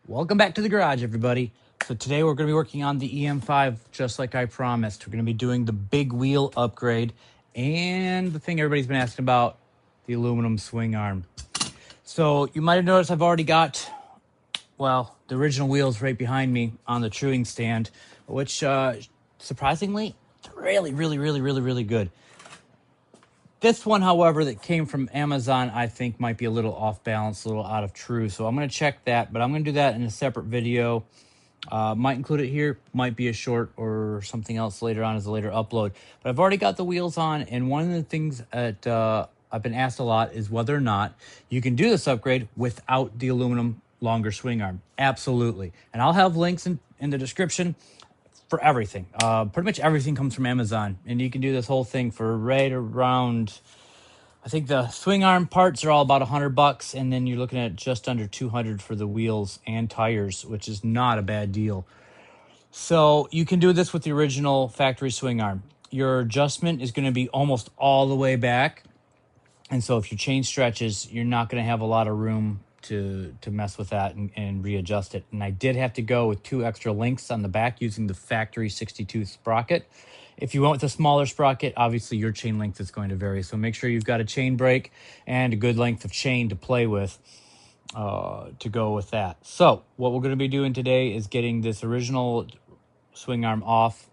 Welcome back to the garage, everybody. So today we're going to be working on the EM5 just like I promised. We're going to be doing the big wheel upgrade and the thing everybody's been asking about, the aluminum swing arm. So you might have noticed I've already got, well, the original wheels right behind me on the truing stand, which surprisingly, really good. This one, however, that came from Amazon, I think might be a little off balance, a little out of true. So I'm going to check that, but I'm going to do that in a separate video. Might include it here, might be a short or something else later on as a later upload. But I've already got the wheels on, and one of the things that I've been asked a lot is whether or not you can do this upgrade without the aluminum longer swing arm. Absolutely. And I'll have links in the description for everything. Pretty much everything comes from Amazon, and you can do this whole thing for right around, I think the swing arm parts are all about $100, and then you're looking at just under $200 for the wheels and tires, which is not a bad deal. So you can do this with the original factory swing arm. Your adjustment is going to be almost all the way back, and so if your chain stretches, you're not going to have a lot of room to mess with that and readjust it. And I did have to go with 2 extra links on the back using the factory 62 sprocket. If you went with a smaller sprocket, obviously your chain length is going to vary. So make sure you've got a chain brake and a good length of chain to play with to go with that. So what we're going to be doing today is getting this original swing arm off.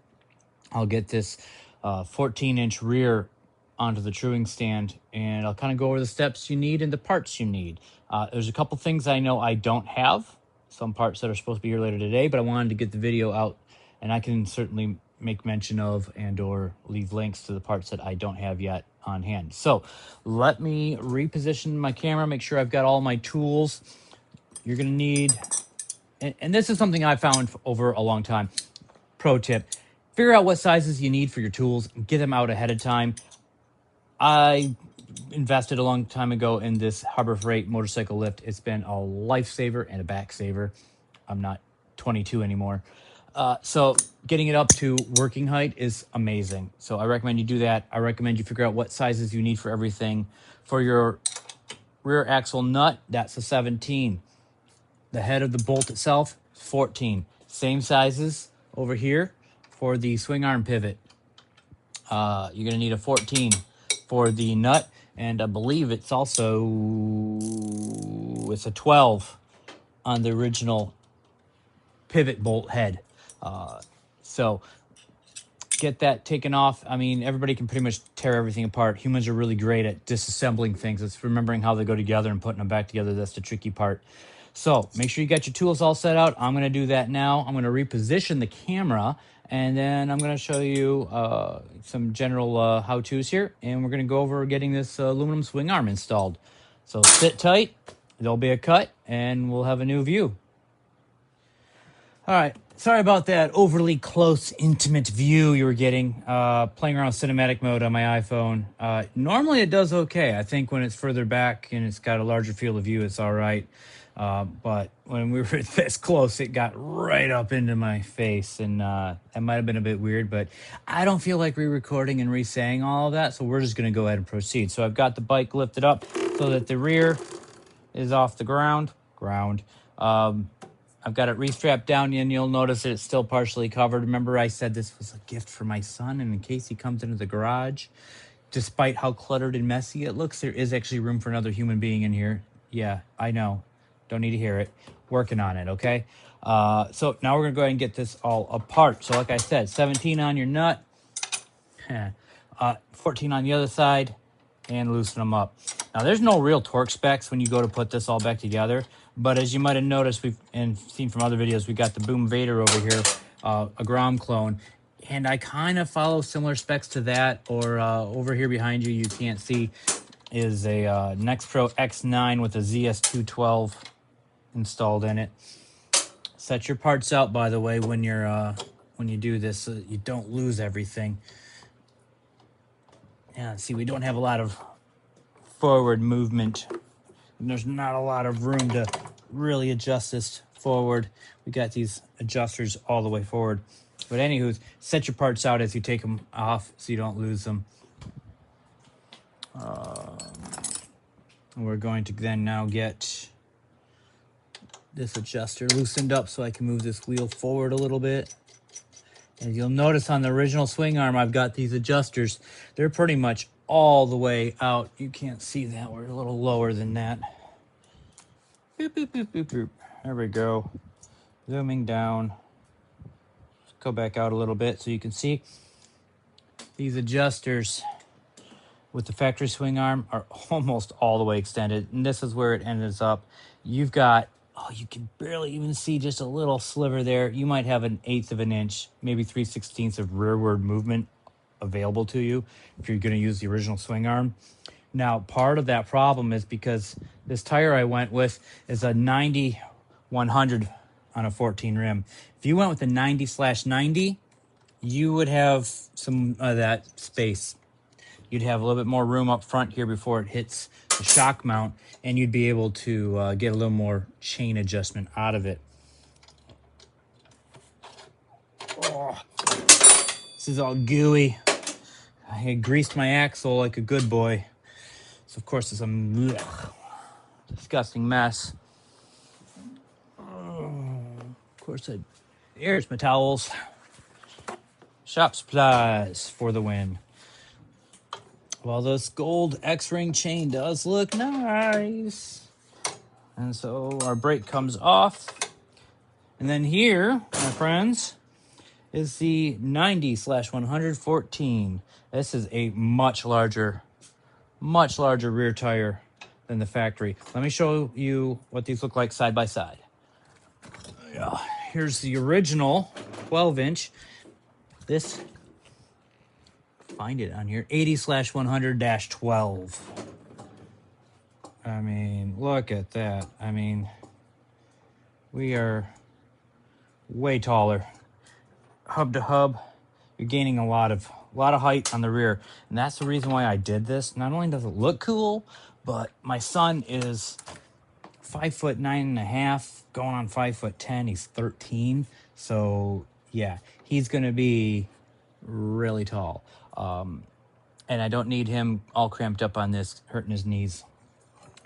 I'll get this 14-inch rear onto the truing stand, and I'll kind of go over the steps you need and the parts you need. There's a couple things I know I don't have, some parts that are supposed to be here later today, but I wanted to get the video out, and I can certainly make mention of and or leave links to the parts that I don't have yet on hand. So let me reposition my camera, make sure I've got all my tools. You're going to need, and this is something I found over a long time, pro tip, figure out what sizes you need for your tools, get them out ahead of time. I invested a long time ago in this Harbor Freight motorcycle lift. It's been a lifesaver and a backsaver. I'm not 22 anymore. So getting it up to working height is amazing. So I recommend you do that. I recommend you figure out what sizes you need for everything. For your rear axle nut, that's a 17. The head of the bolt itself, 14. Same sizes over here for the swing arm pivot. You're going to need a 14 for the nut, and I believe it's also, it's a 12 on the original pivot bolt head. So get that taken off. I mean, everybody can pretty much tear everything apart. Humans are really great at disassembling things. It's remembering how they go together and putting them back together. That's the tricky part. So make sure you got your tools all set out. I'm going to do that now. I'm going to reposition the camera, and then I'm going to show you some general how-tos here, and we're going to go over getting this aluminum swing arm installed. So sit tight. There'll be a cut, and we'll have a new view. All right, sorry about that overly close, intimate view you were getting. Playing around with cinematic mode on my iPhone. Normally it does okay. I think when it's further back and it's got a larger field of view, it's all right. But when we were this close, it got right up into my face, and that might have been a bit weird, but I don't feel like re-recording and re-saying all of that, so we're just going to go ahead and proceed. So I've got the bike lifted up so that the rear is off the ground. I've got it re-strapped down, and you'll notice that it's still partially covered. Remember I said this was a gift for my son, and in case he comes into the garage, despite how cluttered and messy it looks, there is actually room for another human being in here. Yeah, I know. Don't need to hear it. Working on it, okay? So now we're going to go ahead and get this all apart. So like I said, 17 on your nut, 14 on the other side, and loosen them up. Now, there's no real torque specs when you go to put this all back together, but as you might have noticed and seen from other videos, we got the Boom Vader over here, a Grom clone, and I kind of follow similar specs to that, or over here behind you can't see, is a Nexpro X9 with a ZS212 installed in it. Set your parts out, by the way, when you do this, so that you don't lose everything. Yeah, see, we don't have a lot of forward movement, and there's not a lot of room to really adjust this forward. We got these adjusters all the way forward. But anywho, set your parts out as you take them off so you don't lose them. We're going to then now get this adjuster loosened up so I can move this wheel forward a little bit. And you'll notice on the original swing arm, I've got these adjusters. They're pretty much all the way out. You can't see that. We're a little lower than that. Boop, boop, boop, boop, boop. There we go. Zooming down. Go back out a little bit so you can see these adjusters with the factory swing arm are almost all the way extended. And this is where it ends up. You've got, oh, you can barely even see just a little sliver there. You might have 1/8 of an inch, maybe 3/16 of rearward movement available to you if you're going to use the original swing arm. Now, part of that problem is because this tire I went with is a 90-100 on a 14 rim. If you went with a 90/90, you would have some of that space. You'd have a little bit more room up front here before it hits the shock mount, and you'd be able to get a little more chain adjustment out of it. Oh, this is all gooey. I had greased my axle like a good boy. So of course it's a disgusting mess. Of course, here's my towels. Shop supplies for the win. Well, this gold X-ring chain does look nice. And so our brake comes off. And then here, my friends, is the 90/114. This is a much larger rear tire than the factory. Let me show you what these look like side by side. Yeah, here's the original 12-inch. This, find it on here, 80/100-12. I mean, look at that. I mean, we are way taller. Hub to hub, you're gaining a lot of height on the rear. And that's the reason why I did this. Not only does it look cool, but my son is 5'9.5", going on 5'10". He's 13. So yeah, he's going to be really tall. And I don't need him all cramped up on this, hurting his knees.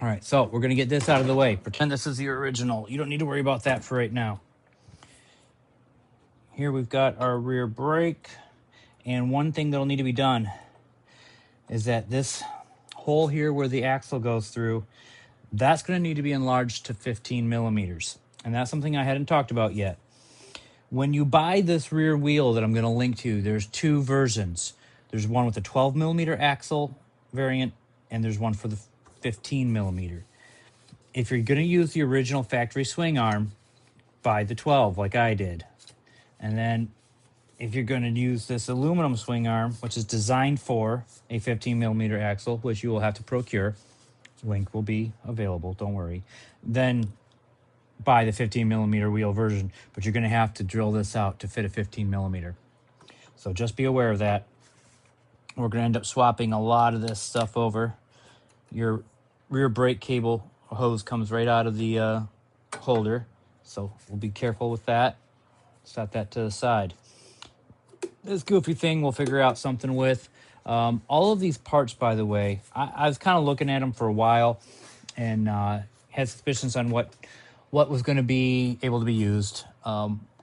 All right, so we're going to get this out of the way. Pretend this is the original. You don't need to worry about that for right now. Here we've got our rear brake. And one thing that'll need to be done is that this hole here where the axle goes through, that's going to need to be enlarged to 15 millimeters. And that's something I hadn't talked about yet. When you buy this rear wheel that I'm going to link to, there's two versions. There's one with a 12 millimeter axle variant, and there's one for the 15 millimeter. If you're going to use the original factory swing arm, buy the 12 like I did. And then if you're going to use this aluminum swing arm, which is designed for a 15 millimeter axle, which you will have to procure, link will be available, don't worry, then buy the 15 millimeter wheel version, but you're going to have to drill this out to fit a 15 millimeter. So just be aware of that. We're going to end up swapping a lot of this stuff over. Your rear brake cable hose comes right out of the holder, so we'll be careful with that. Set that to the side. This goofy thing we'll figure out something with. All of these parts, by the way, I was kind of looking at them for a while and had suspicions on what was going to be able to be used.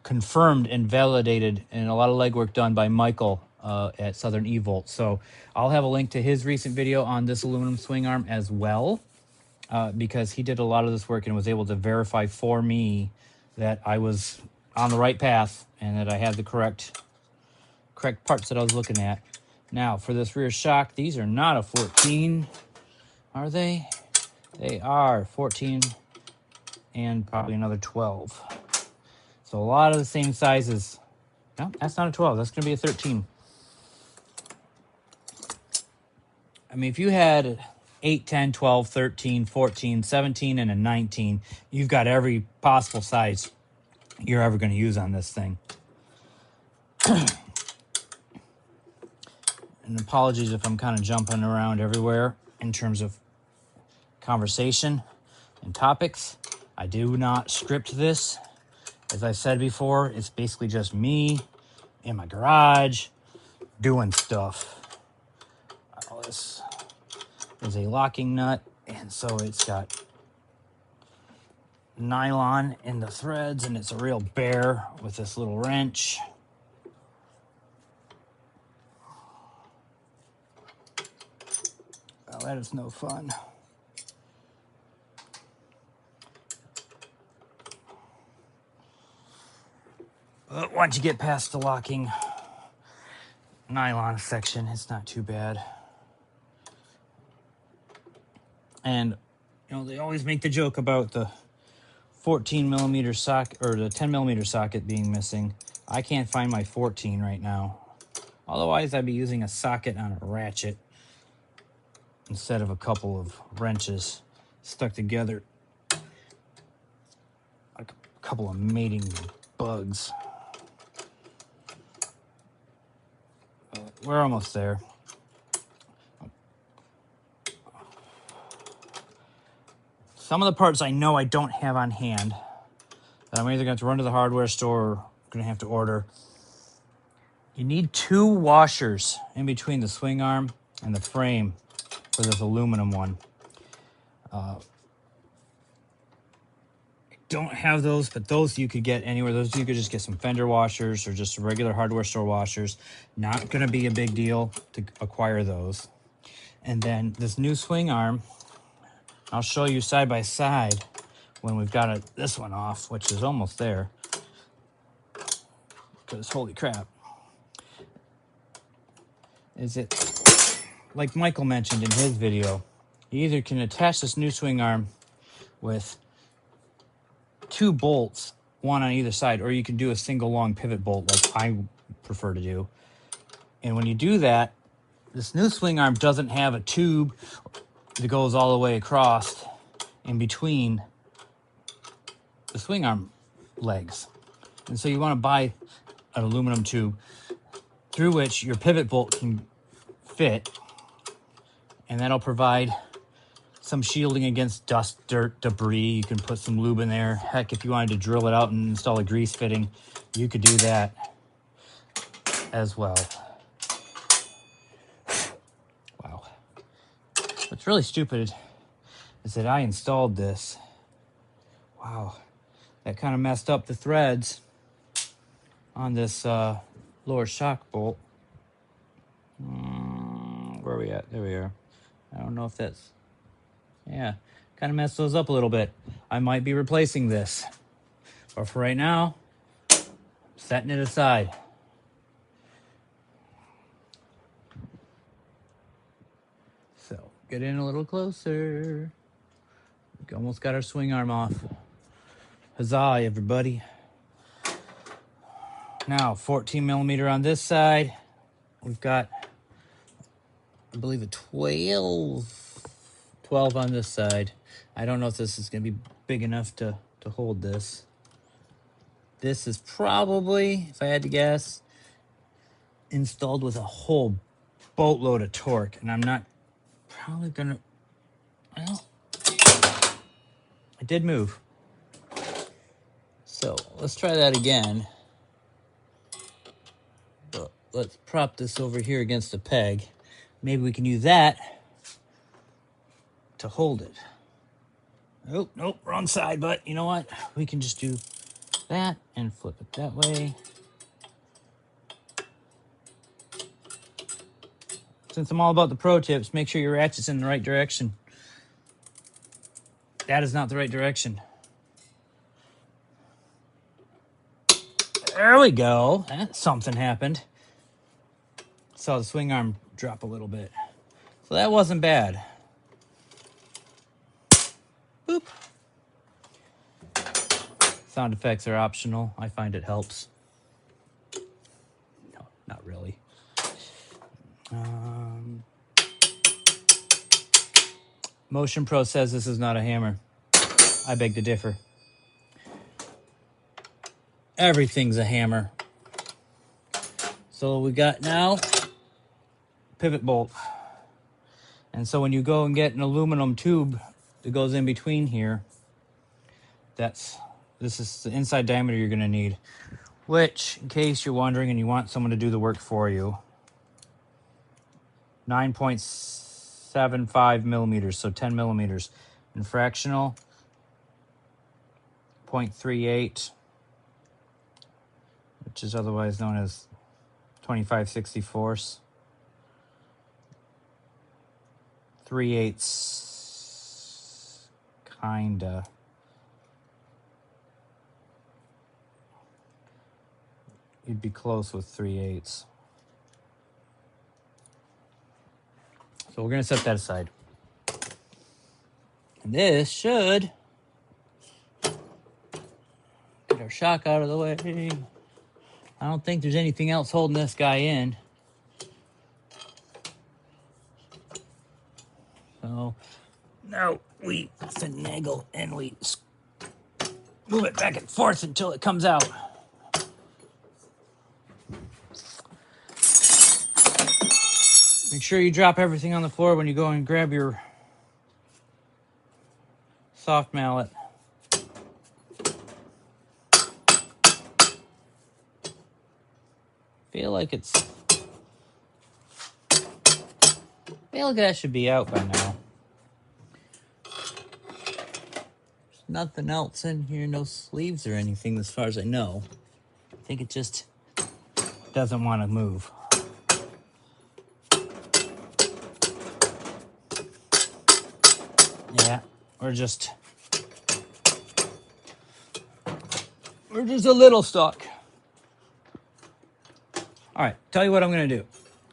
Confirmed and validated, and a lot of legwork done by Michael at Southern E-Volt. So I'll have a link to his recent video on this aluminum swing arm as well, because he did a lot of this work and was able to verify for me that I was on the right path and that I had the correct parts that I was looking at. Now, for this rear shock, these are not a 14, are they? They are 14 and probably another 12. So a lot of the same sizes. No, that's not a 12. That's going to be a 13. I mean, if you had 8, 10, 12, 13, 14, 17, and a 19, you've got every possible size you're ever going to use on this thing. And apologies if I'm kind of jumping around everywhere in terms of conversation and topics. I do not script this. As I said before, it's basically just me in my garage doing stuff. Oh, this is a locking nut, and so it's got nylon in the threads, and it's a real bear with this little wrench. Oh, that is no fun. But once you get past the locking nylon section, it's not too bad. And you know, they always make the joke about the 14 millimeter socket or the 10 millimeter socket being missing. I can't find my 14 right now. Otherwise, I'd be using a socket on a ratchet instead of a couple of wrenches stuck together like a couple of mating bugs. We're almost there. Some of the parts I know I don't have on hand that I'm either going to have to run to the hardware store or going to have to order. You need 2 washers in between the swing arm and the frame for this aluminum one. Don't have those, but those you could get anywhere. Those you could just get some fender washers or just regular hardware store washers. Not going to be a big deal to acquire those. And then this new swing arm, I'll show you side by side when we've got this one off, which is almost there. Because holy crap. Is it, like Michael mentioned in his video, you either can attach this new swing arm with 2 bolts, one on either side, or you can do a single long pivot bolt like I prefer to do. And when you do that, this new swing arm doesn't have a tube that goes all the way across in between the swing arm legs. And so you want to buy an aluminum tube through which your pivot bolt can fit, and that'll provide some shielding against dust, dirt, debris. You can put some lube in there. Heck, if you wanted to drill it out and install a grease fitting, you could do that as well. Wow. What's really stupid is that I installed this. Wow. That kind of messed up the threads on this lower shock bolt. Where are we at? There we are. I don't know if that's... Yeah, kind of messed those up a little bit. I might be replacing this. But for right now, setting it aside. So, get in a little closer. We almost got our swing arm off. Huzzah, everybody. Now, 14 millimeter on this side. We've got, I believe, a 12 on this side. I don't know if this is going to be big enough to hold this. This is probably, if I had to guess, installed with a whole boatload of torque. And I'm not probably going to, well, I did move. So let's try that again. But let's prop this over here against a peg. Maybe we can use that to hold it. Oh, nope, wrong side, but you know what? We can just do that and flip it that way. Since I'm all about the pro tips, make sure your ratchet's in the right direction. That is not the right direction. There we go. Something happened. Saw the swing arm drop a little bit. So that wasn't bad. Boop. Sound effects are optional. I find it helps. No, not really. Motion Pro says this is not a hammer. I beg to differ. Everything's a hammer. So we got now pivot bolt. And so when you go and get an aluminum tube that goes in between here, this is the inside diameter you're going to need. Which, in case you're wondering and you want someone to do the work for you, 9.75 millimeters, so 10 millimeters. And fractional, .38, which is otherwise known as 25/64. 3/8, kinda. You'd be close with 3/8. So we're gonna set that aside. And this should get our shock out of the way. I don't think there's anything else holding this guy in. So now we finagle and we move it back and forth until it comes out. Make sure you drop everything on the floor when you go and grab your soft mallet. Feel like that should be out by now. There's nothing else in here, no sleeves or anything as far as I know. I think it just doesn't want to move. Yeah, we're just a little stuck. All right, tell you what I'm gonna do.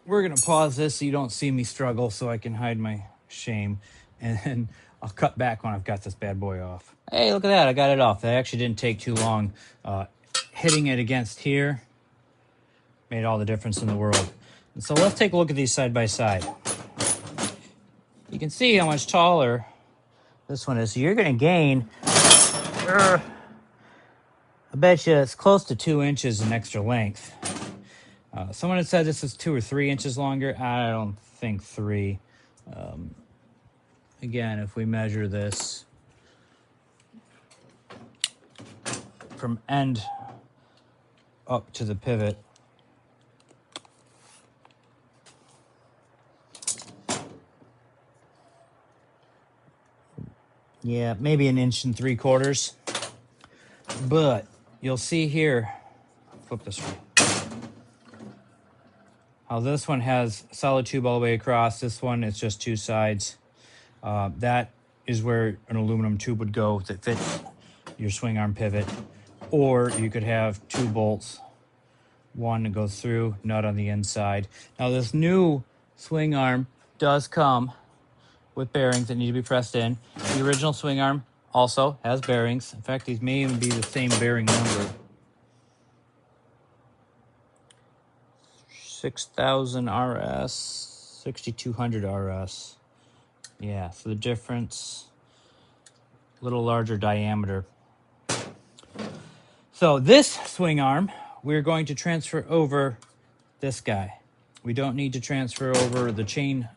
We're gonna pause this so you don't see me struggle, so I can hide my shame, and then I'll cut back when I've got this bad boy off. Hey, look at that, I got it off. That actually didn't take too long. Hitting it against here made all the difference in the world. And so let's take a look at these side by side. You can see how much taller this one is. So you're gonna gain, I bet you it's close to 2 inches in extra length. Someone had said this is 2 or 3 inches longer. I don't think 3. Again, if we measure this from end up to the pivot, yeah, maybe 1 3/4 inches. But you'll see here, flip this way, how this one has solid tube all the way across. This one, it's just 2 sides. That is where an aluminum tube would go that fits your swing arm pivot. Or you could have 2 bolts, one that goes through, nut on the inside. Now this new swing arm does come with bearings that need to be pressed in. The original swing arm also has bearings. In fact, these may even be the same bearing number. 6000 RS, 6200 RS. Yeah, so the difference, a little larger diameter. So this swing arm, we're going to transfer over this guy. We don't need to transfer over the chain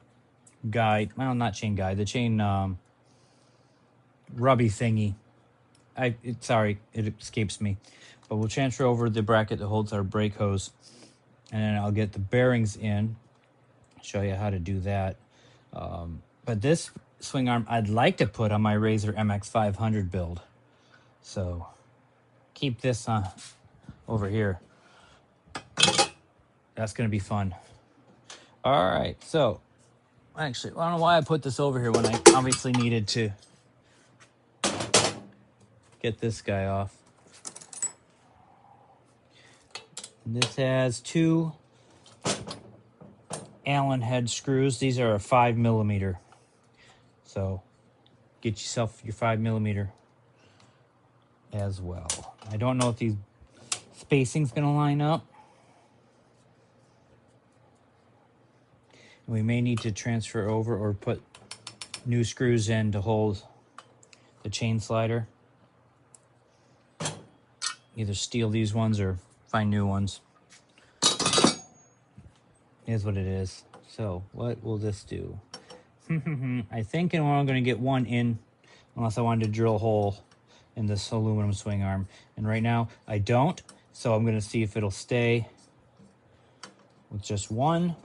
guide. Well, not chain guide, the chain rubby thingy. Sorry, it escapes me. But we'll transfer over the bracket that holds our brake hose. And then I'll get the bearings in. Show you how to do that. But this swing arm I'd like to put on my Razor MX500 build. So keep this over here. That's going to be fun. All right, so actually, I don't know why I put this over here when I obviously needed to get this guy off. This has 2 Allen head screws. These are a 5mm. So get yourself your 5mm as well. I don't know if these spacing's going to line up. We may need to transfer over or put new screws in to hold the chain slider. Either steal these ones or find new ones. Here's what it is. So what will this do? I think I'm going to get one in, unless I wanted to drill a hole in this aluminum swing arm. And right now I don't, so I'm going to see if it'll stay with just one.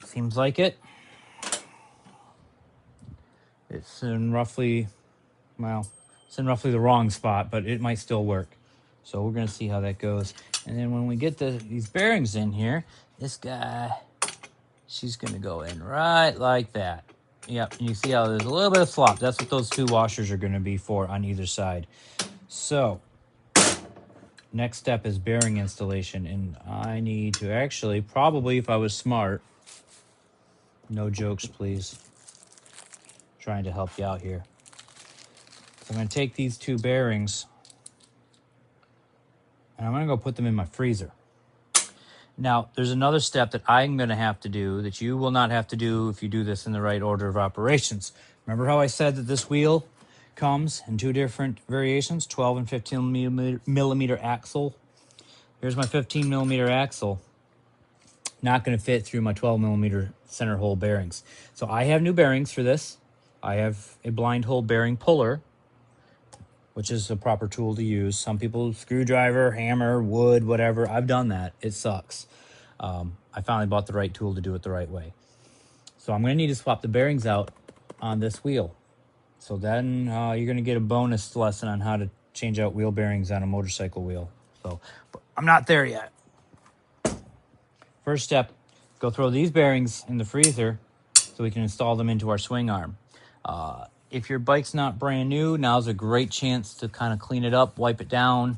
Seems like it. It's in roughly, well, It's in roughly the wrong spot, but it might still work. So we're gonna see how that goes. And then when we get these bearings in here, this guy, she's gonna go in right like that. Yep, and you see how there's a little bit of slop. That's what those 2 washers are gonna be for on either side. So next step is bearing installation, and I need to actually, probably if I was smart, no jokes please, trying to help you out here. So I'm gonna take these 2 bearings and I'm gonna go put them in my freezer. Now, there's another step that I'm going to have to do that you will not have to do if you do this in the right order of operations. Remember how I said that this wheel comes in 2 different variations, 12 and 15 millimeter axle? Here's my 15 millimeter axle. Not going to fit through my 12 millimeter center hole bearings. So I have new bearings for this. I have a blind hole bearing puller, which is a proper tool to use. Some people screwdriver, hammer, wood, whatever. I've done that. It sucks. I finally bought the right tool to do it the right way. So I'm going to need to swap the bearings out on this wheel. So then you're going to get a bonus lesson on how to change out wheel bearings on a motorcycle wheel. So but I'm not there yet. First step, go throw these bearings in the freezer so we can install them into our swing arm. If your bike's not brand new, now's a great chance to kind of clean it up, wipe it down.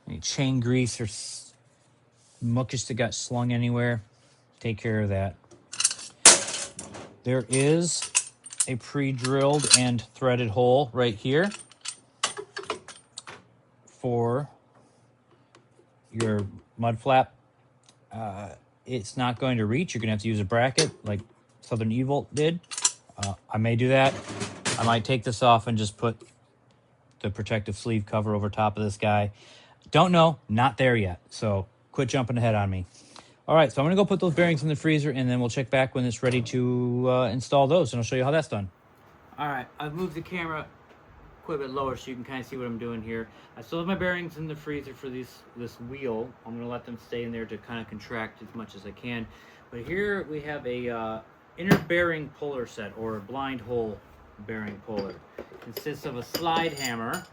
Any chain grease or mucus that got slung anywhere, take care of that. There is a pre-drilled and threaded hole right here for your mud flap. It's not going to reach. You're going to have to use a bracket like Southern Evil did. I may do that. I might take this off and just put the protective sleeve cover over top of this guy. Don't know. Not there yet. So quit jumping ahead on me. All right, so I'm going to go put those bearings in the freezer, and then we'll check back when it's ready to install those, and I'll show you how that's done. All right, I've moved the camera quite a bit lower so you can kind of see what I'm doing here. I still have my bearings in the freezer for this wheel. I'm going to let them stay in there to kind of contract as much as I can. But here we have a inner bearing puller set, or a blind hole bearing puller. It consists of a slide hammer.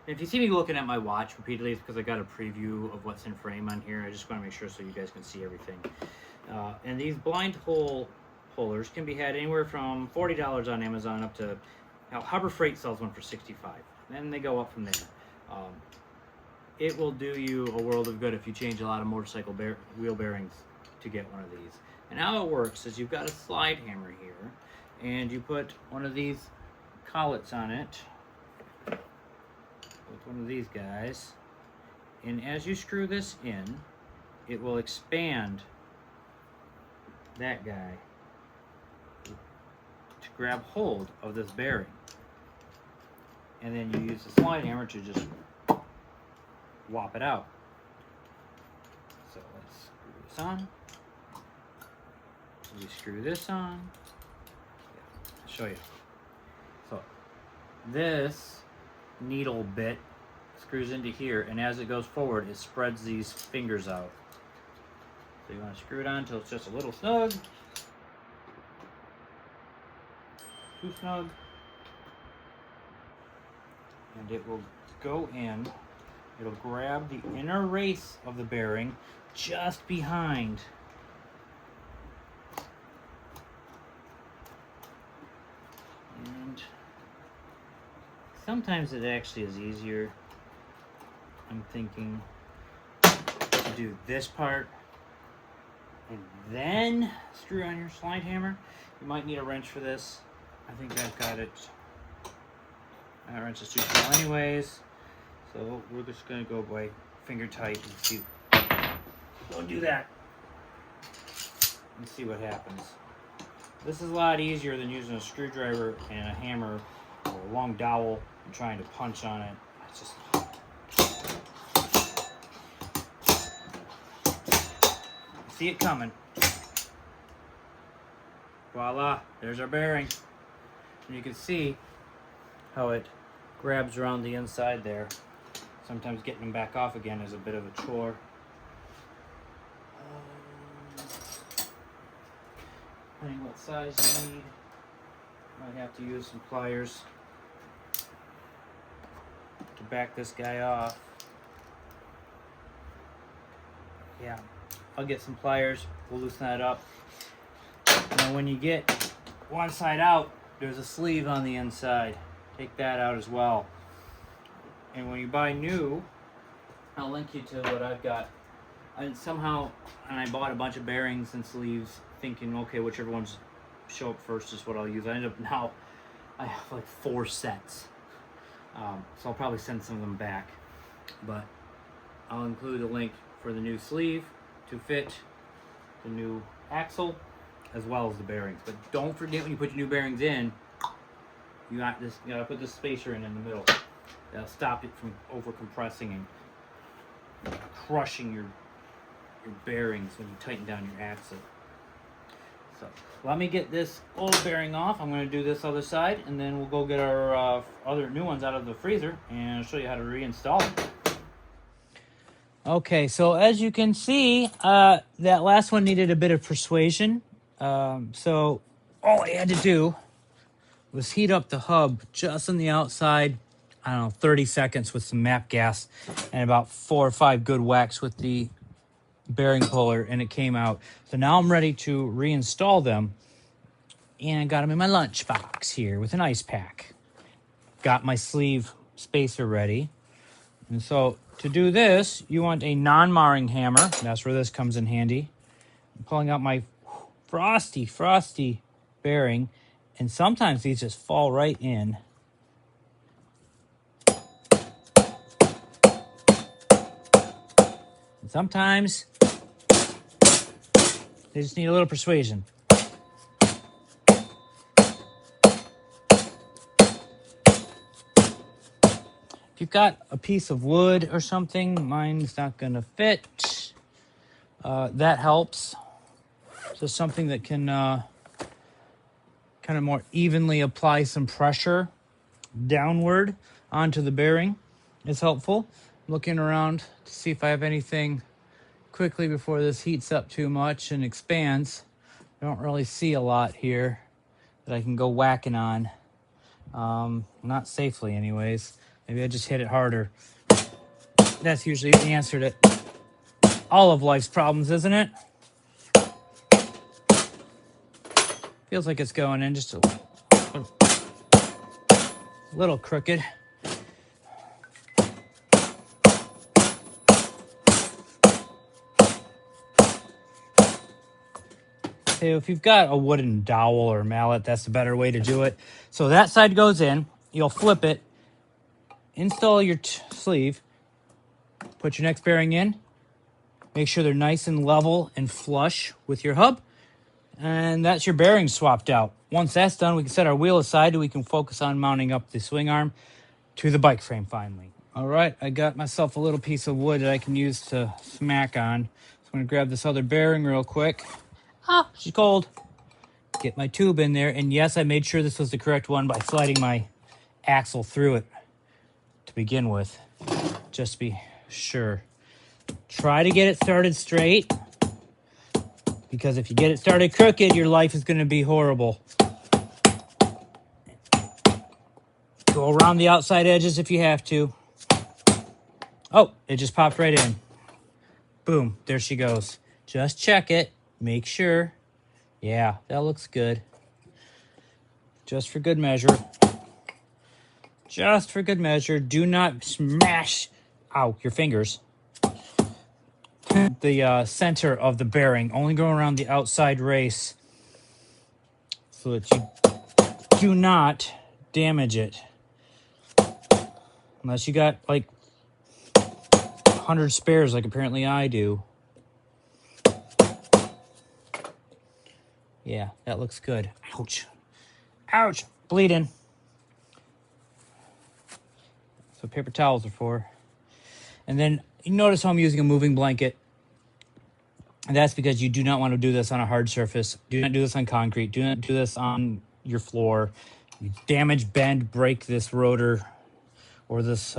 And if you see me looking at my watch repeatedly, it's because I got a preview of what's in frame on here. I just want to make sure so you guys can see everything. And these blind hole pullers can be had anywhere from $40 on Amazon up to, Harbor Freight sells one for $65. Then they go up from there. It will do you a world of good if you change a lot of motorcycle wheel bearings to get one of these. And how it works is you've got a slide hammer here, and you put one of these collets on it, with one of these guys, and as you screw this in, it will expand that guy to grab hold of this bearing. And then you use the slide hammer to just whop it out. So let's screw this on. We screw this on. I'll show you. So this needle bit screws into here, and as it goes forward, it spreads these fingers out. So you want to screw it on until it's just a little snug. Too snug. And it will go in. It'll grab the inner race of the bearing just behind and sometimes it actually is easier, I'm thinking, to do this part and then screw on your slide hammer. You might need a wrench for this. I think I've got it. That wrench is too small anyways, so we're just going to go by finger tight and see. Don't do that. Let's see what happens. This is a lot easier than using a screwdriver and a hammer or a long dowel and trying to punch on it. It's just... see it coming. Voila, there's our bearing. And you can see how it grabs around the inside there. Sometimes getting them back off again is a bit of a chore. Depending what size you need, might have to use some pliers. back this guy off. Yeah, I'll get some pliers, we'll loosen that up. Now when you get one side out, there's a sleeve on the inside. Take that out as well. And when you buy new, I'll link you to what I've got. I bought a bunch of bearings and sleeves thinking, okay, whichever ones show up first is what I'll use. I ended up now, I have like 4 sets. So I'll probably send some of them back. But I'll include a link for the new sleeve to fit the new axle as well as the bearings. But don't forget when you put your new bearings in, you gotta put this spacer in the middle. That'll stop it from over compressing and crushing your bearings when you tighten down your axle. So let me get this old bearing off. I'm going to do this other side, and then we'll go get our other new ones out of the freezer and I'll show you how to reinstall them. Okay, so as you can see, that last one needed a bit of persuasion. So all I had to do was heat up the hub just on the outside, I don't know, 30 seconds with some MAP gas and about 4 or 5 good whacks with the bearing puller, and it came out. So now I'm ready to reinstall them, and I got them in my lunch box here with an ice pack. Got my sleeve spacer ready. And so to do this, you want a non-marring hammer. That's where this comes in handy. I'm pulling out my frosty bearing, and sometimes these just fall right in. And sometimes they just need a little persuasion. If you've got a piece of wood or something, mine's not going to fit. That helps. So something that can kind of more evenly apply some pressure downward onto the bearing is helpful. Looking around to see if I have anything quickly before this heats up too much and expands. I don't really see a lot here that I can go whacking on. Not safely anyways. Maybe I just hit it harder. That's usually the answer to all of life's problems, isn't it? Feels like it's going in just a little crooked. Okay, if you've got a wooden dowel or mallet, that's the better way to do it. So that side goes in, you'll flip it, install your sleeve, put your next bearing in, make sure they're nice and level and flush with your hub, and that's your bearing swapped out. Once that's done, we can set our wheel aside and we can focus on mounting up the swing arm to the bike frame finally. All right, I got myself a little piece of wood that I can use to smack on. So I'm gonna grab this other bearing real quick. Ah, she's cold. Get my tube in there, and yes, I made sure this was the correct one by sliding my axle through it to begin with, just to be sure. Try to get it started straight, because if you get it started crooked, your life is going to be horrible. Go around the outside edges if you have to. Oh, it just popped right in. Boom, there she goes. Just check it. Make sure. Yeah, that looks good. Just for good measure. Just for good measure. Do not smash, ow, your fingers. The center of the bearing. Only go around the outside race so that you do not damage it. Unless you got like 100 spares like apparently I do. Yeah, that looks good. Ouch. Ouch. Bleeding. That's what paper towels are for. And then you notice how I'm using a moving blanket. And that's because you do not want to do this on a hard surface. Do not do this on concrete. Do not do this on your floor. You damage, bend, break this rotor or this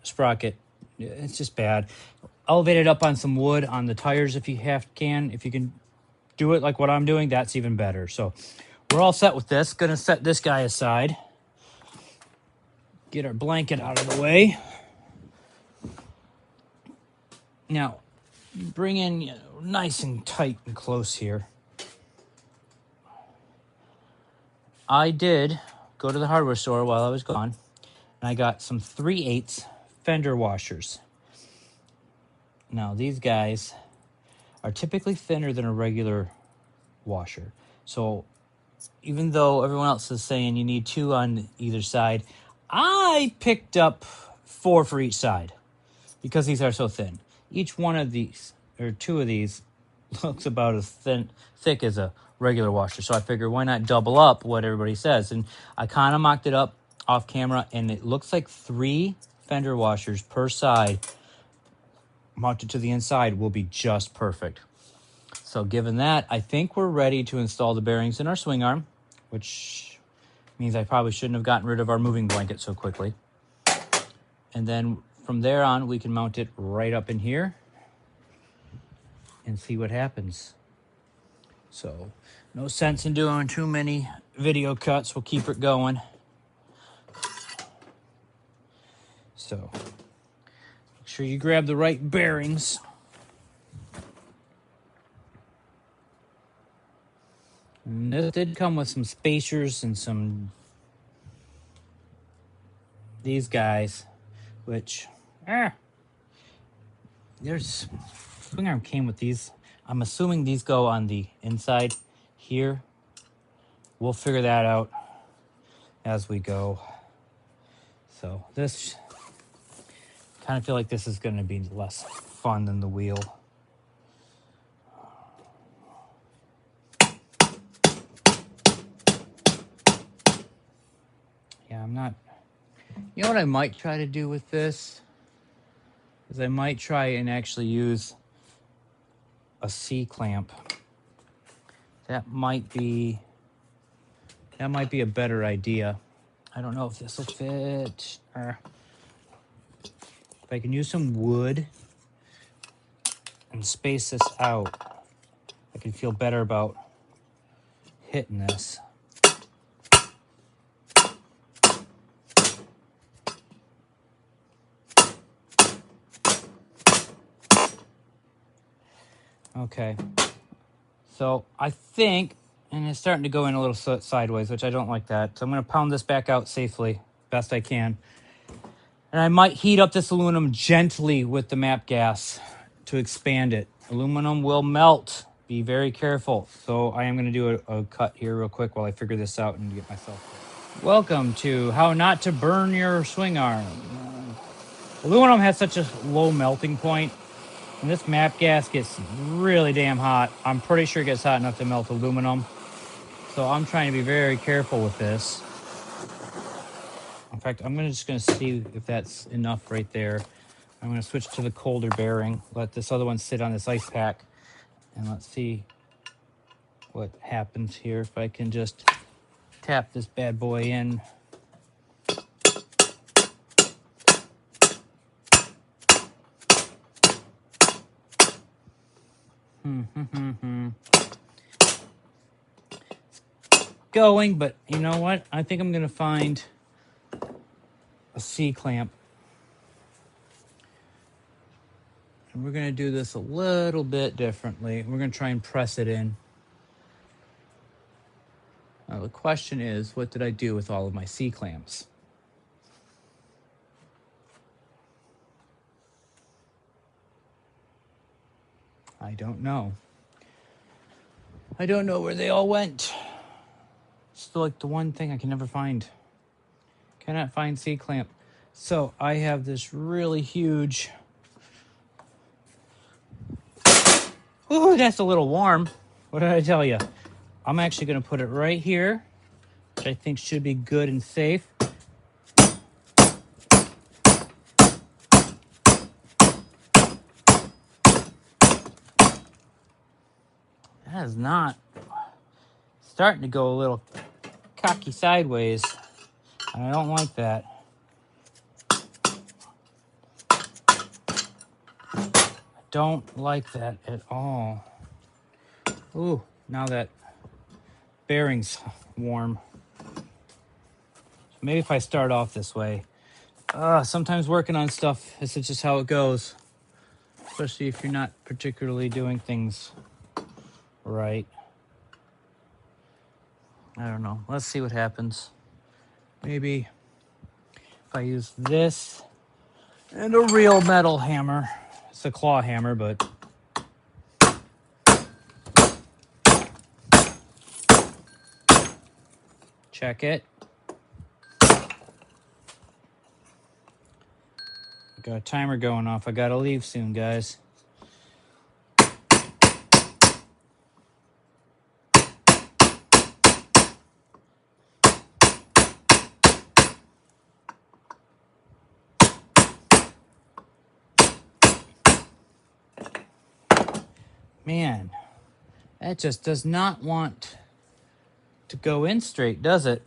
sprocket. It's just bad. Elevate it up on some wood on the tires if you can. If you can do it like what I'm doing, that's even better. So we're all set with this. Gonna set this guy aside. Get our blanket out of the way. Now, bring in nice and tight and close here. I did go to the hardware store while I was gone, and I got some 3/8 fender washers. Now, these guys are typically thinner than a regular washer. So even though everyone else is saying you need 2 on either side, I picked up 4 for each side because these are so thin. Each one of these, or 2 of these, looks about as thick as a regular washer. So I figured, why not double up what everybody says? And I kind of mocked it up off camera, and it looks like 3 fender washers per side mounted to the inside will be just perfect. So given that, I think we're ready to install the bearings in our swing arm, which means I probably shouldn't have gotten rid of our moving blanket so quickly. And then from there on, we can mount it right up in here and see what happens. So no sense in doing too many video cuts. We'll keep it going. So make sure you grab the right bearings. And this did come with some spacers and some these guys, which there's Swingarm came with these. I'm assuming these go on the inside here. We'll figure that out as we go. So this kind of feel like this is going to be less fun than the wheel. Yeah, I'm not. You know what I might try to do with this is I might try and actually use a C-clamp. That might be a better idea. I don't know if this will fit. If I can use some wood and space this out, I can feel better about hitting this. Okay, so I think, and it's starting to go in a little sideways, which I don't like that. So I'm going to pound this back out safely, best I can. And I might heat up this aluminum gently with the MAP gas to expand it. Aluminum will melt. Be very careful. So I am going to do a cut here real quick while I figure this out and get myself. Welcome to How Not to Burn Your Swing Arm. Aluminum has such a low melting point. And this MAP gas gets really damn hot. I'm pretty sure it gets hot enough to melt aluminum. So I'm trying to be very careful with this. In fact, I'm just going to see if that's enough right there. I'm going to switch to the colder bearing. Let this other one sit on this ice pack. And let's see what happens here. If I can just tap this bad boy in. Going, but you know what? I think I'm going to find a C-clamp. And we're going to do this a little bit differently. We're going to try and press it in. Now the question is, what did I do with all of my C-clamps? I don't know. I don't know where they all went. It's like the one thing I can never find. Cannot find C-clamp. So I have this really huge... Ooh, that's a little warm. What did I tell you? I'm actually going to put it right here, which I think should be good and safe. That is not starting to go a little cocky sideways. And I don't like that. I don't like that at all. Ooh, now that bearing's warm. Maybe if I start off this way. Sometimes working on stuff, this is just how it goes. especially if you're not particularly doing things right. I don't know. Let's see what happens. Maybe if I use this and a real metal hammer. It's a claw hammer, but check it. Got a timer going off. I gotta leave soon, guys. Man, that just does not want to go in straight, does it?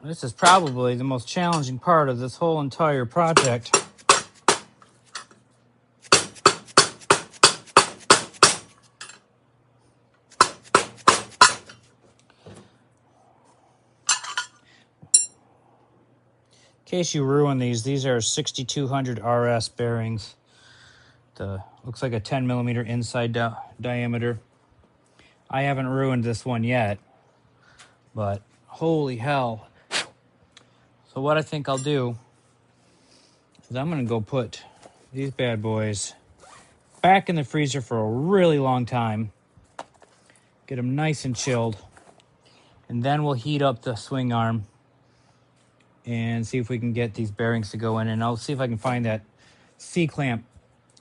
This is probably the most challenging part of this whole entire project. In case you ruin these are 6200 RS bearings. Looks like a 10 millimeter inside diameter. I haven't ruined this one yet, but holy hell. So what I think I'll do is I'm gonna go put these bad boys back in the freezer for a really long time, get them nice and chilled, and then we'll heat up the swing arm and see if we can get these bearings to go in, and I'll see if I can find that C-clamp,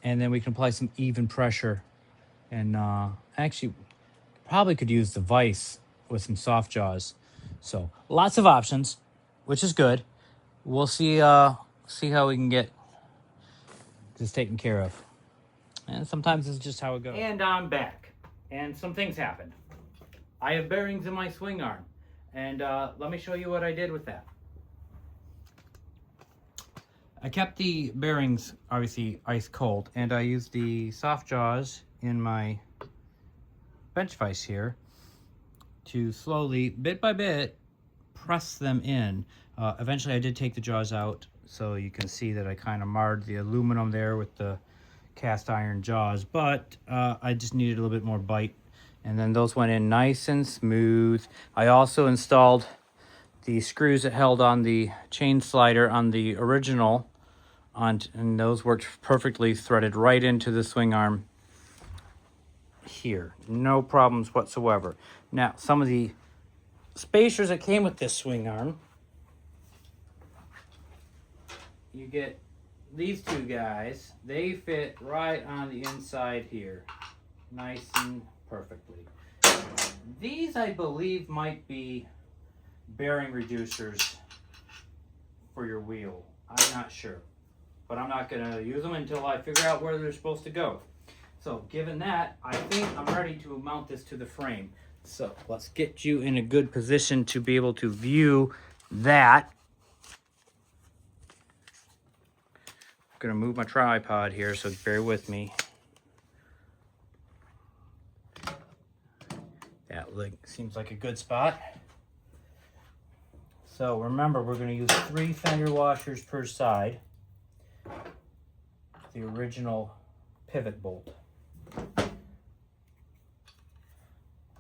and then we can apply some even pressure. And actually probably could use the vise with some soft jaws. So lots of options, which is good. We'll see how we can get this taken care of. And sometimes it's just how it goes. And I'm back, and some things happened. I have bearings in my swing arm, and let me show you what I did with that. I kept the bearings obviously ice cold, and I used the soft jaws in my bench vise here to slowly, bit by bit, press them in. Eventually I did take the jaws out, so you can see that I kind of marred the aluminum there with the cast iron jaws, but I just needed a little bit more bite, and then those went in nice and smooth. I also installed the screws that held on the chain slider on the original, and those worked perfectly, threaded right into the swing arm here. No problems whatsoever. Now, some of the spacers that came with this swing arm, you get these two guys. They fit right on the inside here, nice and perfectly. These, I believe, might be bearing reducers for your wheel. I'm not sure, but I'm not going to use them until I figure out where they're supposed to go. So given that, I think I'm ready to mount this to the frame. So let's get you in a good position to be able to view that. I'm going to move my tripod here, so bear with me. That seems like a good spot. So remember, we're going to use 3 fender washers per side. The original pivot bolt.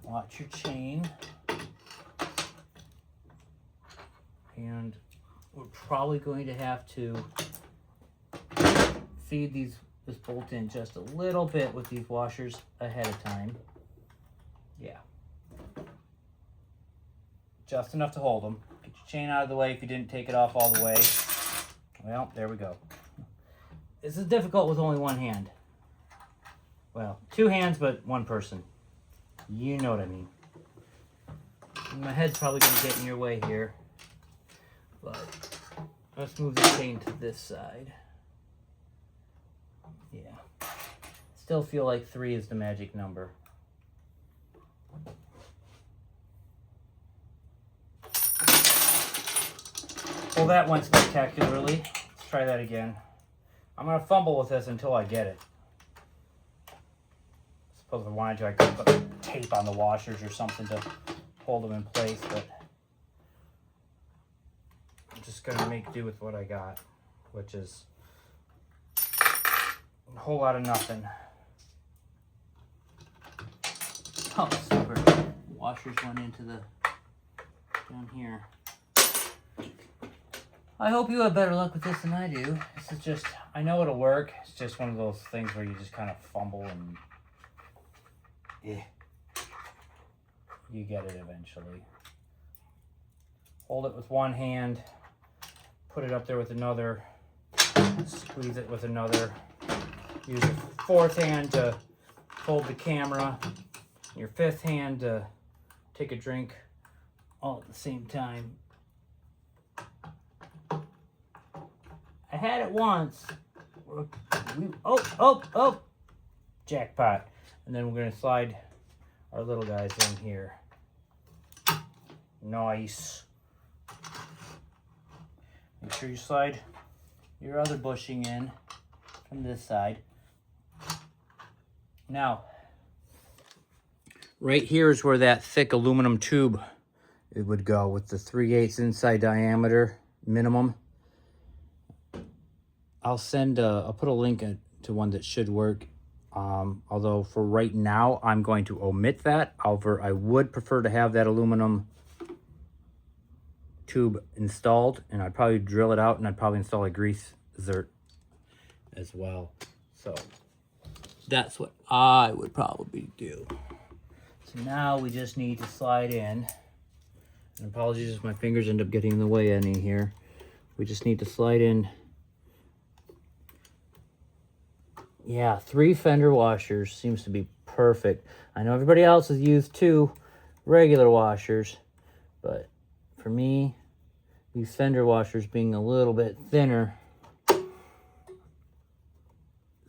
Watch your chain. And we're probably going to have to feed this bolt in just a little bit with these washers ahead of time. Yeah. Just enough to hold them. Get your chain out of the way if you didn't take it off all the way. Well, there we go. This is difficult with only one hand. Well, 2 hands, but 1 person. You know what I mean. My head's probably going to get in your way here. But let's move the chain to this side. Yeah. Still feel like 3 is the magic number. Well, that went spectacularly. Let's try that again. I'm going to fumble with this until I get it. I suppose if I wanted to, I could put tape on the washers or something to hold them in place, but just gonna make do with what I got, which is a whole lot of nothing. Oh, super. Washers went into the down here. I hope you have better luck with this than I do. This is just, I know it'll work. It's just one of those things where you just kind of fumble and you get it eventually. Hold it with one hand, put it up there with another, squeeze it with another. Use your fourth hand to hold the camera, your fifth hand to take a drink, all at the same time. I had it once. Oh, jackpot. And then we're gonna slide our little guys in here. Nice. Make sure you slide your other bushing in from this side. Now, right here is where that thick aluminum tube it would go with the 3/8 inside diameter minimum. I'll put a link to one that should work. Although for right now, I'm going to omit that. However, I would prefer to have that aluminum tube installed, and I'd probably drill it out, and I'd probably install a grease zert as well. So that's what I would probably do. So now we just need to slide in. And apologies if my fingers end up getting in the way any here. We just need to slide in. Yeah, 3 fender washers seems to be perfect. I know everybody else has used 2 regular washers, but for me, these fender washers being a little bit thinner,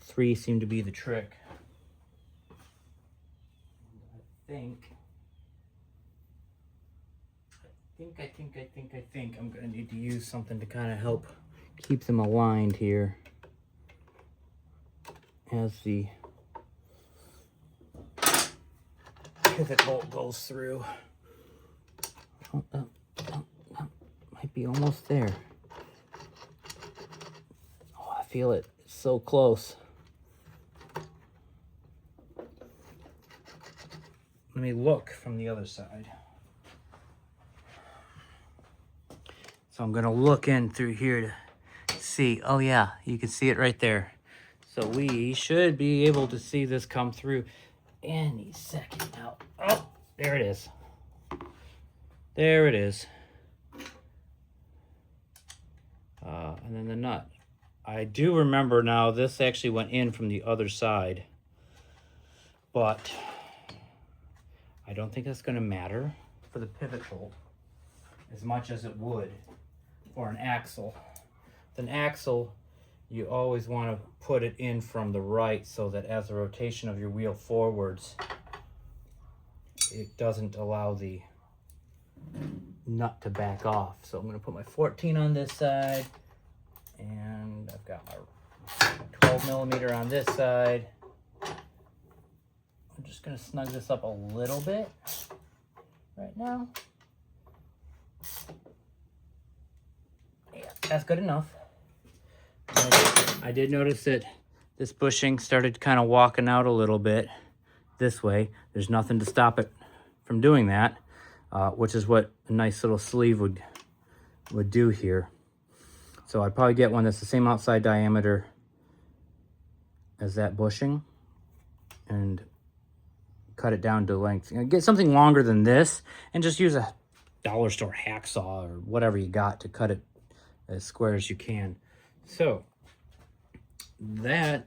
3 seem to be the trick. I think I'm gonna need to use something to kind of help keep them aligned here as the pivot bolt goes through. Might be almost there. Oh, I feel it. It's so close. Let me look from the other side. So I'm gonna look in through here to see. Oh yeah, you can see it right there. So we should be able to see this come through any second now. Oh, there it is. There it is. And then the nut. I do remember now this actually went in from the other side, but I don't think that's going to matter for the pivot bolt as much as it would for an axle. With an axle, you always want to put it in from the right so that as the rotation of your wheel forwards, it doesn't allow the nut to back off. So I'm going to put my 14 on this side, and I've got my 12 millimeter on this side. I'm just going to snug this up a little bit right now. Yeah, that's good enough. I did notice that this bushing started kind of walking out a little bit this way. There's nothing to stop it from doing that, which is what a nice little sleeve would do here. So I'd probably get one that's the same outside diameter as that bushing and cut it down to length. Get something longer than this and just use a dollar store hacksaw or whatever you got to cut it as square as you can. So that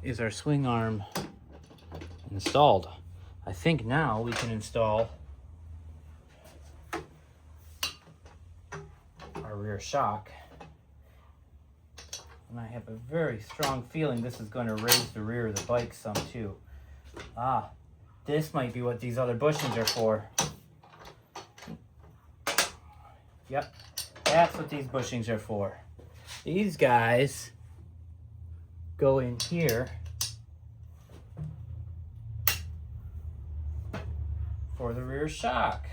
is our swing arm installed. I think now we can install our rear shock. And I have a very strong feeling this is going to raise the rear of the bike some too. Ah, this might be what these other bushings are for. Yep, that's what these bushings are for. These guys go in here for the rear shock.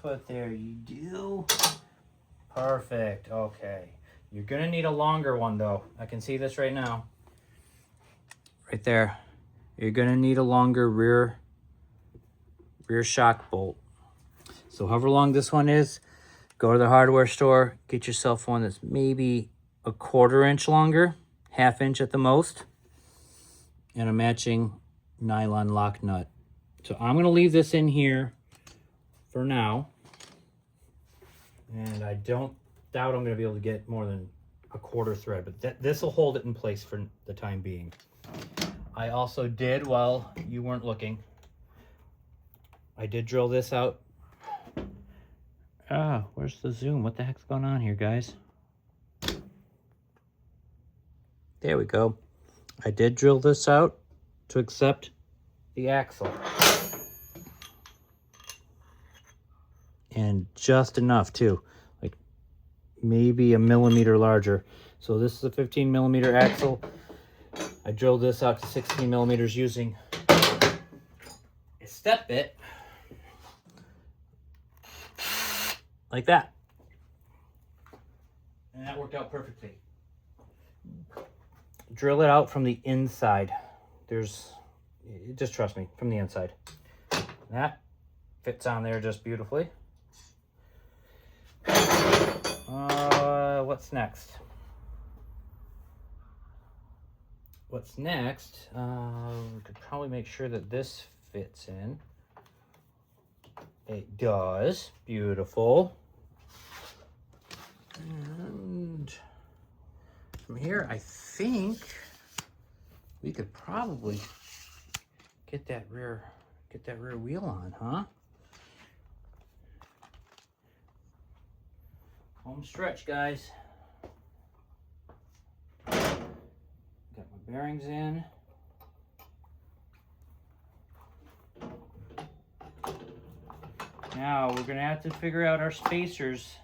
Guess what there you do? Perfect. Okay. You're going to need a longer one, though. I can see this right now. Right there. You're going to need a longer rear shock bolt. So however long this one is, go to the hardware store, get yourself one that's maybe a 1/4 inch longer, 1/2 inch at the most, and a matching nylon lock nut. So I'm going to leave this in here for now. And I don't doubt I'm going to be able to get more than a 1/4 thread, but this will hold it in place for the time being. I also did, while you weren't looking, I did drill this out. Ah, where's the zoom? What the heck's going on here, guys? There we go. I did drill this out to accept the axle. And just enough too, like maybe a millimeter larger. So this is a 15 millimeter axle. I drilled this out to 16 millimeters using a step bit like that. And that worked out perfectly. Drill it out from the inside. Just trust me, from the inside. That fits on there just beautifully. What's next? What's next? We could probably make sure that this fits in. It does. Beautiful. And from here, I think we could probably get that rear wheel on, huh? Home stretch, guys. Got my bearings in. Now we're gonna have to figure out our spacers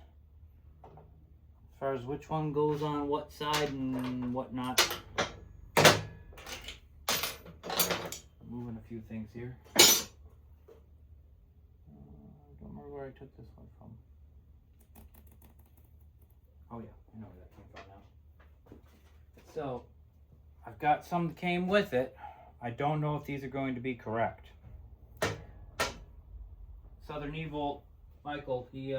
as far as which one goes on what side and whatnot. Moving a few things here. I don't remember where I took this one from. Oh yeah, I know where that came from now. So, I've got some that came with it. I don't know if these are going to be correct. Southern Evil, Michael, he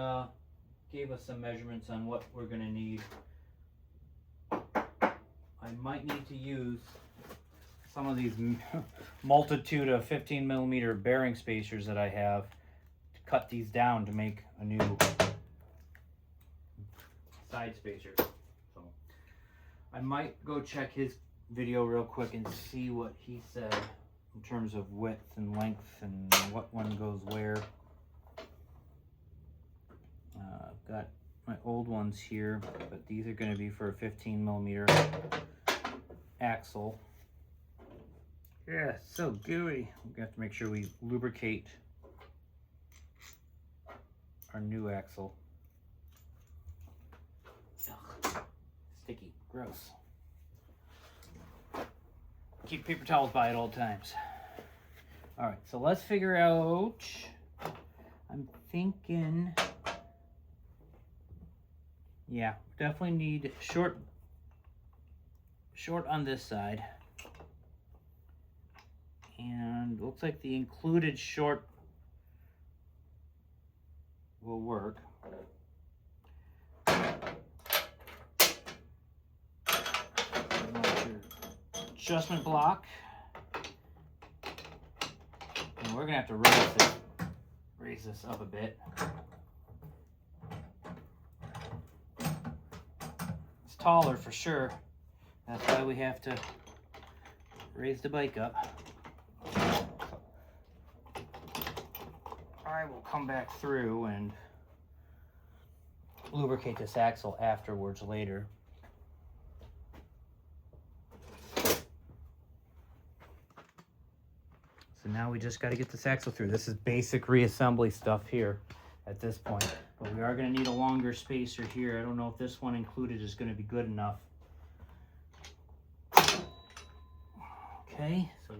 gave us some measurements on what we're going to need. I might need to use some of these multitude of 15 millimeter bearing spacers that I have to cut these down to make a new side spacer. So I might go check his video real quick and see what he said in terms of width and length and what one goes where. I've got my old ones here, but these are going to be for a 15 millimeter axle. Yeah, it's so gooey. We have to make sure we lubricate our new axle. Ugh, sticky, gross. Keep paper towels by at all times. All right, so let's figure out, I'm thinking, yeah, definitely need short on this side. And looks like the included short will work. Adjustment block. And we're gonna have to raise this up a bit. It's taller for sure. That's why we have to raise the bike up. I will come back through and lubricate this axle afterwards later. So now we just got to get this axle through. This is basic reassembly stuff here at this point. But we are going to need a longer spacer here. I don't know if this one included is going to be good enough. Okay, so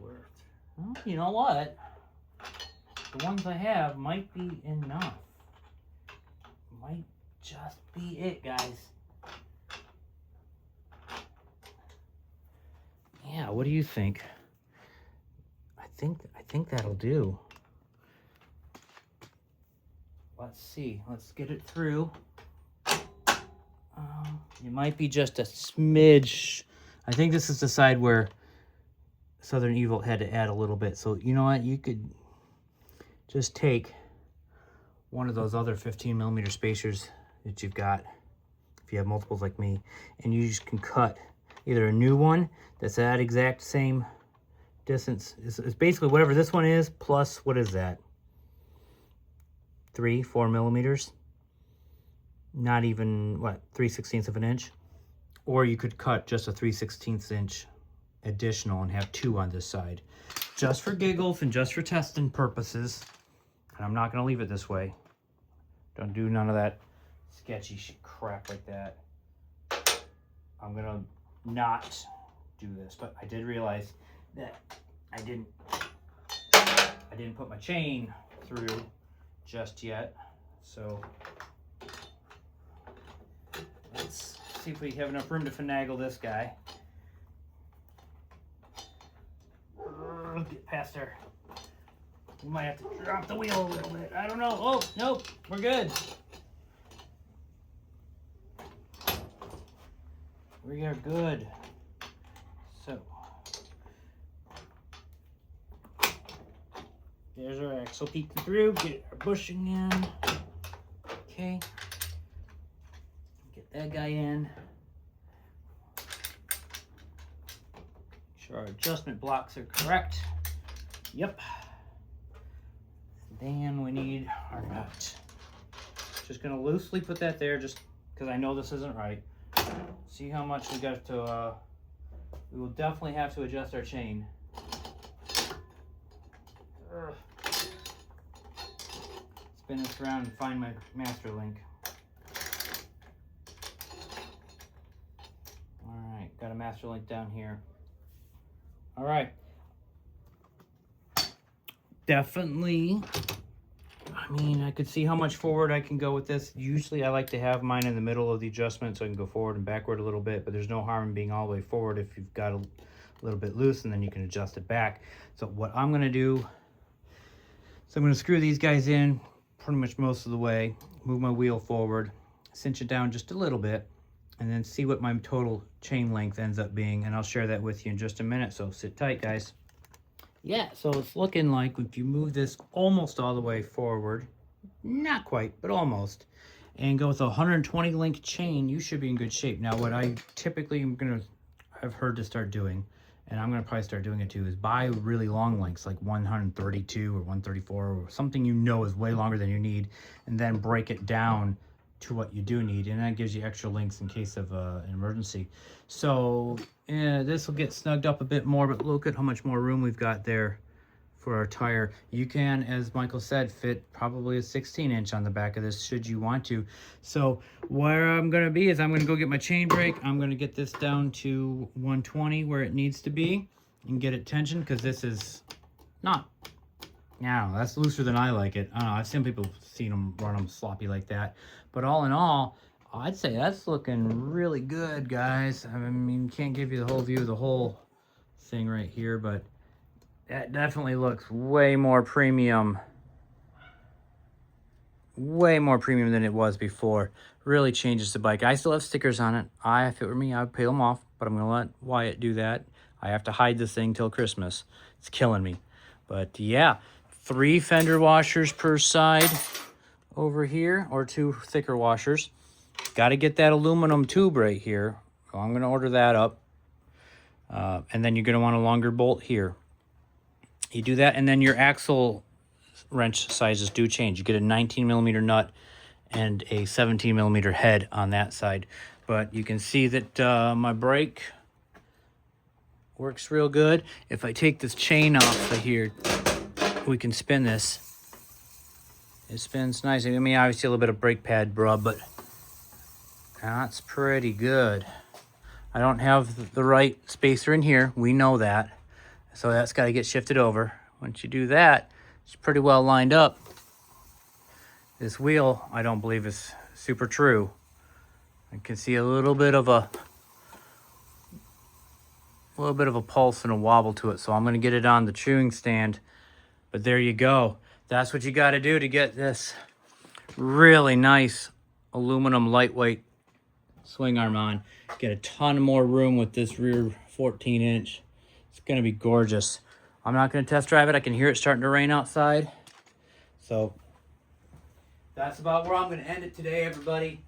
well, you know what? The ones I have might be enough. might just be it, guys. Yeah, what do you think? I think that'll do. Let's see. Let's get it through. It might be just a smidge. I think this is the side where Southern Evil had to add a little bit. So you know what? You could just take one of those other 15mm spacers that you've got, if you have multiples like me, and you just can cut either a new one that's that exact same distance. It's basically whatever this one is plus, what is that? 4mm. Not even, what, 3/16 of an inch? Or you could cut just a 3/16 inch additional and have two on this side. Just for giggles and just for testing purposes. And I'm not going to leave it this way. Don't do none of that sketchy crap like that. I'm going to not do this. But I did realize that I didn't put my chain through just yet. So let's see if we have enough room to finagle this guy. Get past her. We might have to drop the wheel a little bit. I don't know. Oh, nope. We're good. We are good. So, there's our axle peeking through. Get our bushing in. Okay. Get that guy in. Make sure our adjustment blocks are correct. Yep. Then we need our nut. Just gonna loosely put that there just because I know this isn't right. See how much we got to, we will definitely have to adjust our chain. Spin this around and find my master link. Alright, got a master link down here. Alright. Definitely, I mean, I could see how much forward I can go with this. Usually I like to have mine in the middle of the adjustment so I can go forward and backward a little bit, but there's no harm in being all the way forward if you've got a little bit loose, and then you can adjust it back. So what I'm going to do, so I'm going to screw these guys in pretty much most of the way, move my wheel forward, cinch it down just a little bit, and then see what my total chain length ends up being, and I'll share that with you in just a minute, so sit tight, guys. Yeah, so it's looking like if you move this almost all the way forward, not quite, but almost, and go with a 120 link chain, you should be in good shape. Now, what I typically have heard to start doing, and I'm gonna probably start doing it too, is buy really long links, like 132 or 134, or something you know is way longer than you need, and then break it down to what you do need, and that gives you extra links in case of an emergency. So this will get snugged up a bit more, but look at how much more room we've got there for our tire. You can, as Michael said, fit probably a 16-inch on the back of this should you want to. So where I'm going to be is I'm going to go get my chain brake. I'm going to get this down to 120 where it needs to be and get it tensioned, because this is not, yeah, that's looser than I like it. I don't know, I've seen people seen them run them sloppy like that. But all in all, I'd say that's looking really good, guys. I mean, can't give you the whole view of the whole thing right here, but that definitely looks way more premium. Way more premium than it was before. Really changes the bike. I still have stickers on it. If it were me, I would peel them off, but I'm going to let Wyatt do that. I have to hide this thing till Christmas. It's killing me. But yeah, 3 fender washers per side over here, or 2 thicker washers. Got to get that aluminum tube right here. So I'm going to order that up. And then you're going to want a longer bolt here. You do that, and then your axle wrench sizes do change. You get a 19mm nut and a 17mm head on that side. But you can see that my brake works real good. If I take this chain off of here, we can spin this. It spins nice. I mean, obviously a little bit of brake pad rub, but that's pretty good. I don't have the right spacer in here. We know that. So that's got to get shifted over. Once you do that, it's pretty well lined up. This wheel, I don't believe, is super true. I can see a little bit of a pulse and a wobble to it, so I'm gonna get it on the chewing stand. But there you go. That's what you got to do to get this really nice aluminum lightweight swing arm on. Get a ton more room with this rear 14-inch. It's gonna be gorgeous. I'm not gonna test drive it. I can hear it starting to rain outside. So that's about where I'm gonna end it today, everybody.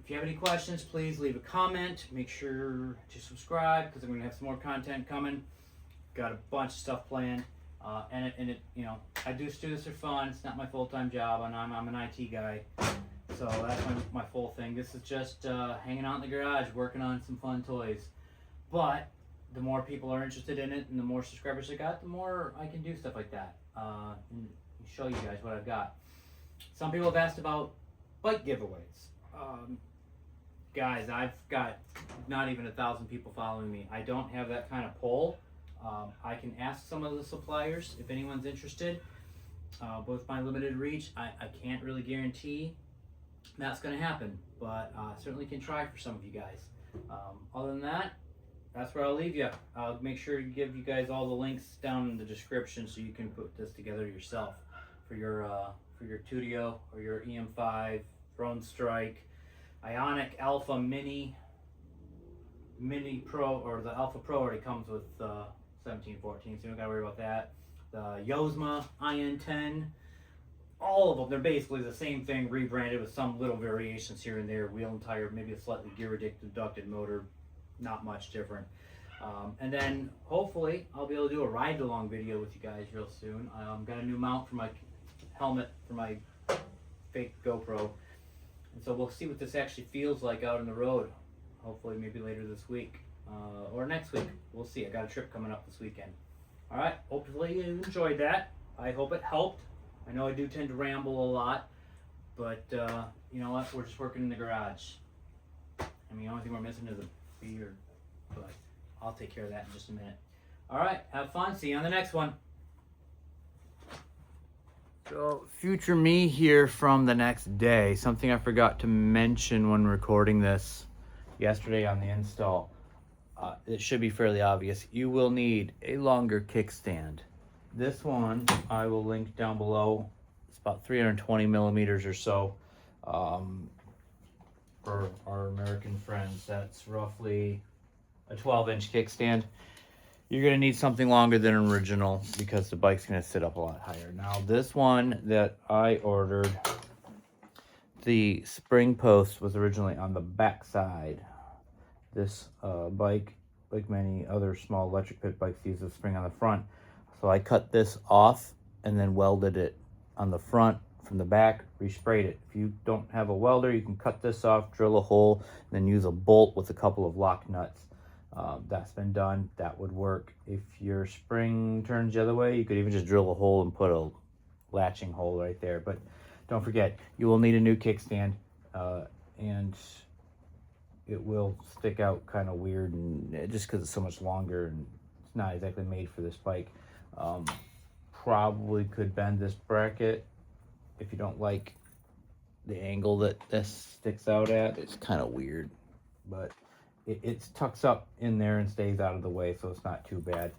If you have any questions, please leave a comment. Make sure to subscribe because I'm gonna have some more content coming. Got a bunch of stuff planned. And it, you know, I do this for fun. It's not my full-time job, and I'm an IT guy. So that's my full thing. This is just hanging out in the garage, working on some fun toys. But the more people are interested in it and the more subscribers I got, the more I can do stuff like that. And show you guys what I've got. Some people have asked about bike giveaways. Guys, I've got not even 1,000 people following me. I don't have that kind of pull. I can ask some of the suppliers if anyone's interested. But with my limited reach, I can't really guarantee that's going to happen, but certainly can try for some of you guys. Other than that, that's where I'll leave you. I'll make sure to give you guys all the links down in the description so you can put this together yourself for your Tuttio or your EM5, Drone Strike, Ionic Alpha Mini Pro, or the Alpha Pro already comes with 1714, so you don't gotta worry about that. The Yozma IN10, all of them, they're basically the same thing, rebranded with some little variations here and there. Wheel and tire, maybe a slightly gear ducted motor, not much different. And then hopefully I'll be able to do a ride along video with you guys real soon. Got a new mount for my helmet for my fake GoPro, and so we'll see what this actually feels like out on the road. Hopefully maybe later this week or next week. We'll see. I got a trip coming up this weekend. All right, hopefully you enjoyed that. I hope it helped. I know I do tend to ramble a lot, but you know what? We're just working in the garage. I mean, the only thing we're missing is a beer, but I'll take care of that in just a minute. All right, have fun. See you on the next one. So, future me here from the next day. Something I forgot to mention when recording this yesterday on the install. It should be fairly obvious. You will need a longer kickstand. This one I will link down below. It's about 320 millimeters or so. For our American friends, that's roughly a 12-inch kickstand. You're gonna need something longer than original because the bike's gonna sit up a lot higher. Now this one that I ordered, the spring post was originally on the back side. This bike, like many other small electric pit bikes, uses a spring on the front. So I cut this off and then welded it on the front from the back, resprayed it. If you don't have a welder, you can cut this off, drill a hole, and then use a bolt with a couple of lock nuts. That's been done. That would work. If your spring turns the other way, you could even just drill a hole and put a latching hole right there. But don't forget, you will need a new kickstand, and it will stick out kind of weird, and just because it's so much longer and it's not exactly made for this bike. Probably could bend this bracket if you don't like the angle that this sticks out at. It's kind of weird, but it tucks up in there and stays out of the way, so it's not too bad.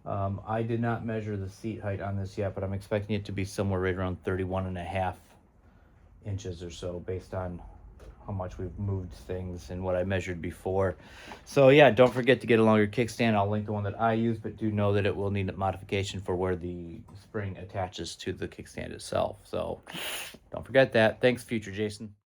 I did not measure the seat height on this yet, but I'm expecting it to be somewhere right around 31.5 inches or so, based on how much we've moved things and what I measured before. So yeah, don't forget to get a longer kickstand. I'll link the one that I use, but do know that it will need a modification for where the spring attaches to the kickstand itself. So don't forget that. Thanks, future Jason.